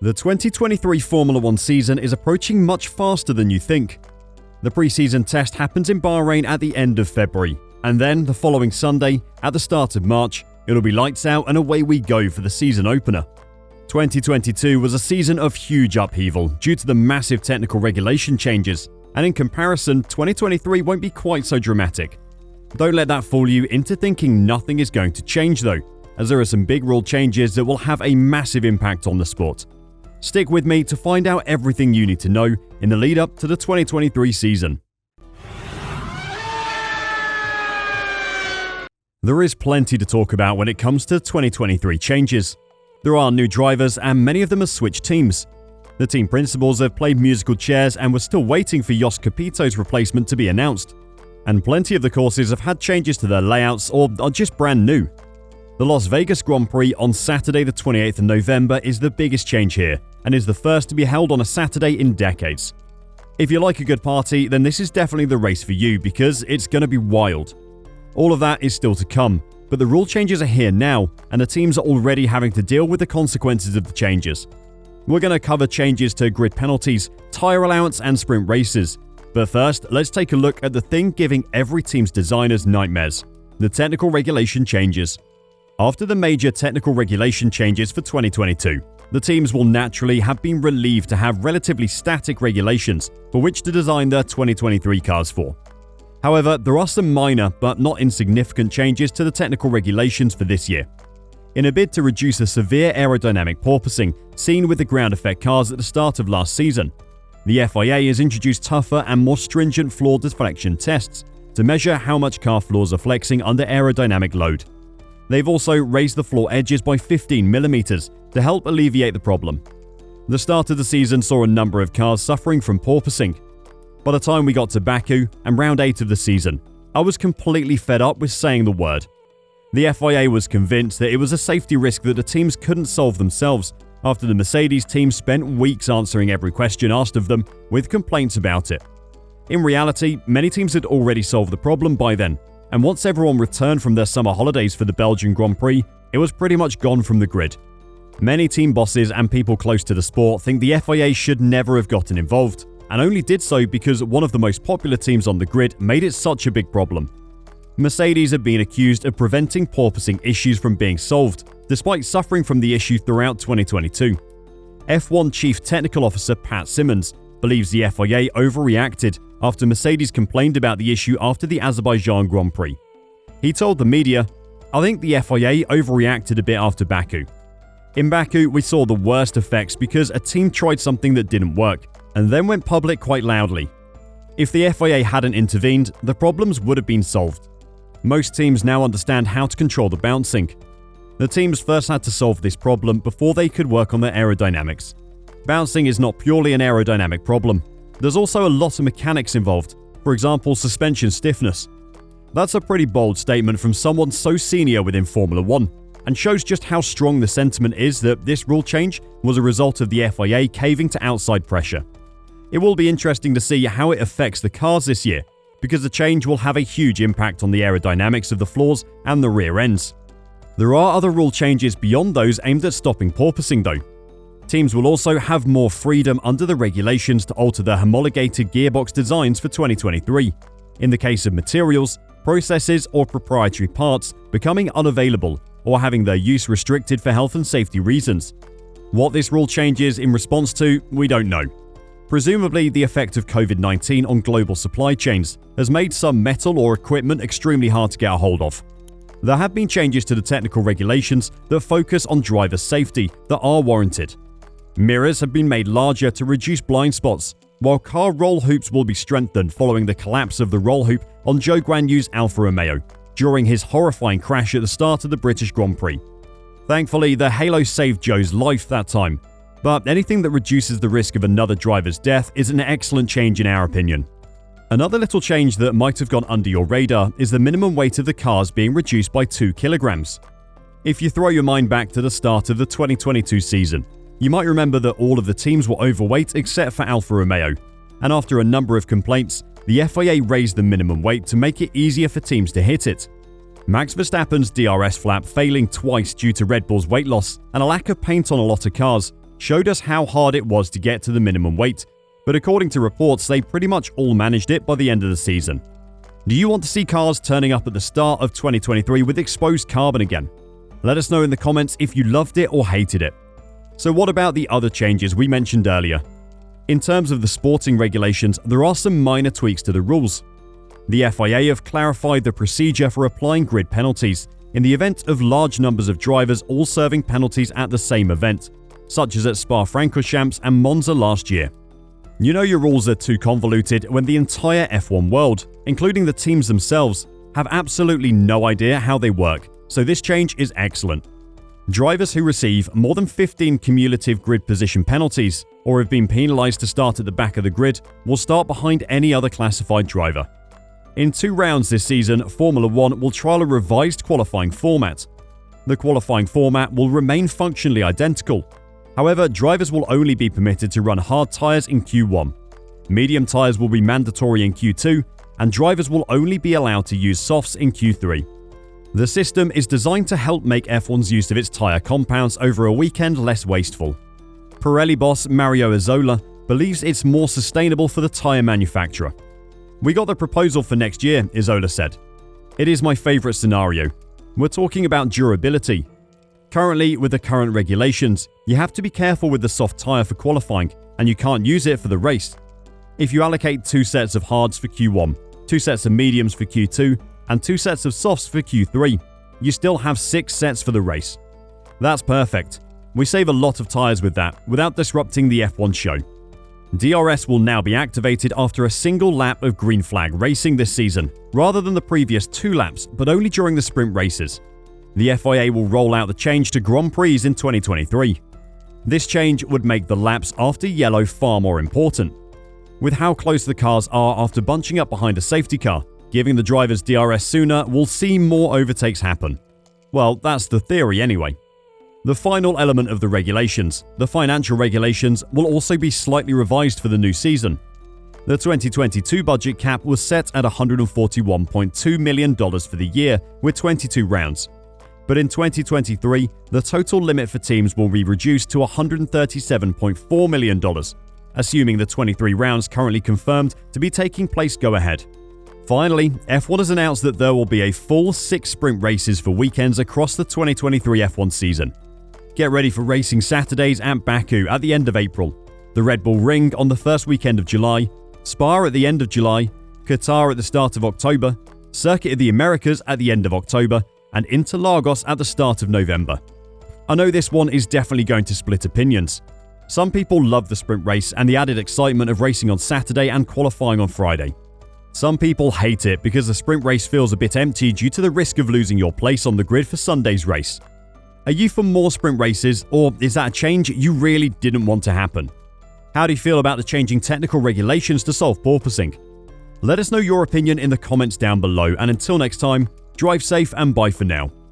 The 2023 Formula 1 season is approaching much faster than you think. The pre-season test happens in Bahrain at the end of February, and then the following Sunday, at the start of March, it'll be lights out and away we go for the season opener. 2022 was a season of huge upheaval due to the massive technical regulation changes, and in comparison, 2023 won't be quite so dramatic. Don't let that fool you into thinking nothing is going to change though, as there are some big rule changes that will have a massive impact on the sport. Stick with me to find out everything you need to know in the lead up to the 2023 season. There is plenty to talk about when it comes to 2023 changes. There are new drivers and many of them have switched teams. The team principals have played musical chairs and we're still waiting for Jos Capito's replacement to be announced. And plenty of the courses have had changes to their layouts or are just brand new. The Las Vegas Grand Prix on Saturday the 28th of November is the biggest change here and is the first to be held on a Saturday in decades. If you like a good party, then this is definitely the race for you because it's going to be wild. All of that is still to come, but the rule changes are here now and the teams are already having to deal with the consequences of the changes. We're going to cover changes to grid penalties, tyre allowance and sprint races. But first, let's take a look at the thing giving every team's designers nightmares: the technical regulation changes. After the major technical regulation changes for 2022, the teams will naturally have been relieved to have relatively static regulations for which to design their 2023 cars for. However, there are some minor but not insignificant changes to the technical regulations for this year. In a bid to reduce the severe aerodynamic porpoising seen with the ground effect cars at the start of last season, the FIA has introduced tougher and more stringent floor deflection tests to measure how much car floors are flexing under aerodynamic load. They've also raised the floor edges by 15mm to help alleviate the problem. The start of the season saw a number of cars suffering from porpoising. By the time we got to Baku and round 8 of the season, I was completely fed up with saying the word. The FIA was convinced that it was a safety risk that the teams couldn't solve themselves after the Mercedes team spent weeks answering every question asked of them with complaints about it. In reality, many teams had already solved the problem by then, and once everyone returned from their summer holidays for the Belgian Grand Prix, it was pretty much gone from the grid. Many team bosses and people close to the sport think the FIA should never have gotten involved, and only did so because one of the most popular teams on the grid made it such a big problem. Mercedes have been accused of preventing porpoising issues from being solved, despite suffering from the issue throughout 2022. F1 Chief Technical Officer Pat Simmons believes the FIA overreacted after Mercedes complained about the issue after the Azerbaijan Grand Prix. He told the media, "I think the FIA overreacted a bit after Baku. In Baku, we saw the worst effects because a team tried something that didn't work and then went public quite loudly. If the FIA hadn't intervened, the problems would have been solved. Most teams now understand how to control the bouncing. The teams first had to solve this problem before they could work on their aerodynamics. Bouncing is not purely an aerodynamic problem. There's also a lot of mechanics involved, for example suspension stiffness." That's a pretty bold statement from someone so senior within Formula 1, and shows just how strong the sentiment is that this rule change was a result of the FIA caving to outside pressure. It will be interesting to see how it affects the cars this year, because the change will have a huge impact on the aerodynamics of the floors and the rear ends. There are other rule changes beyond those aimed at stopping porpoising though. Teams will also have more freedom under the regulations to alter their homologated gearbox designs for 2023, in the case of materials, processes or proprietary parts becoming unavailable or having their use restricted for health and safety reasons. What this rule change is in response to, we don't know. Presumably, the effect of COVID-19 on global supply chains has made some metal or equipment extremely hard to get a hold of. There have been changes to the technical regulations that focus on driver safety that are warranted. Mirrors have been made larger to reduce blind spots, while car roll hoops will be strengthened following the collapse of the roll hoop on Zhou Guanyu's Alfa Romeo during his horrifying crash at the start of the British Grand Prix. Thankfully, the halo saved Zhou's life that time, but anything that reduces the risk of another driver's death is an excellent change in our opinion. Another little change that might have gone under your radar is the minimum weight of the cars being reduced by 2 kilograms. If you throw your mind back to the start of the 2022 season, you might remember that all of the teams were overweight except for Alfa Romeo, and after a number of complaints, the FIA raised the minimum weight to make it easier for teams to hit it. Max Verstappen's DRS flap failing twice due to Red Bull's weight loss and a lack of paint on a lot of cars showed us how hard it was to get to the minimum weight, but according to reports, they pretty much all managed it by the end of the season. Do you want to see cars turning up at the start of 2023 with exposed carbon again? Let us know in the comments if you loved it or hated it. So what about the other changes we mentioned earlier? In terms of the sporting regulations, there are some minor tweaks to the rules. The FIA have clarified the procedure for applying grid penalties in the event of large numbers of drivers all serving penalties at the same event, such as at Spa-Francorchamps and Monza last year. You know your rules are too convoluted when the entire F1 world, including the teams themselves, have absolutely no idea how they work, so this change is excellent. Drivers who receive more than 15 cumulative grid position penalties or have been penalised to start at the back of the grid will start behind any other classified driver. In 2 rounds this season, Formula 1 will trial a revised qualifying format. The qualifying format will remain functionally identical. However, drivers will only be permitted to run hard tyres in Q1. Medium tyres will be mandatory in Q2, and drivers will only be allowed to use softs in Q3. The system is designed to help make F1's use of its tyre compounds over a weekend less wasteful. Pirelli boss Mario Isola believes it's more sustainable for the tyre manufacturer. "We got the proposal for next year," Isola said. "It is my favourite scenario. We're talking about durability. Currently, with the current regulations, you have to be careful with the soft tyre for qualifying, and you can't use it for the race. If you allocate 2 sets of hards for Q1, 2 sets of mediums for Q2, and 2 sets of softs for Q3, you still have 6 sets for the race. That's perfect. We save a lot of tyres with that, without disrupting the F1 show." DRS will now be activated after a single lap of green flag racing this season, rather than the previous 2 laps, but only during the sprint races. The FIA will roll out the change to Grand Prix in 2023. This change would make the laps after yellow far more important. With how close the cars are after bunching up behind a safety car, giving the drivers DRS sooner will see more overtakes happen. Well, that's the theory anyway. The final element of the regulations, the financial regulations, will also be slightly revised for the new season. The 2022 budget cap was set at $141.2 million for the year, with 22 rounds. But in 2023, the total limit for teams will be reduced to $137.4 million, assuming the 23 rounds currently confirmed to be taking place go ahead. Finally, F1 has announced that there will be a full 6 sprint races for weekends across the 2023 F1 season. Get ready for racing Saturdays at Baku at the end of April, the Red Bull Ring on the first weekend of July, Spa at the end of July, Qatar at the start of October, Circuit of the Americas at the end of October, and Interlagos at the start of November. I know this one is definitely going to split opinions. Some people love the sprint race and the added excitement of racing on Saturday and qualifying on Friday. Some people hate it because the sprint race feels a bit empty due to the risk of losing your place on the grid for Sunday's race. Are you for more sprint races, or is that a change you really didn't want to happen? How do you feel about the changing technical regulations to solve porpoising? Let us know your opinion in the comments down below, and until next time, drive safe and bye for now.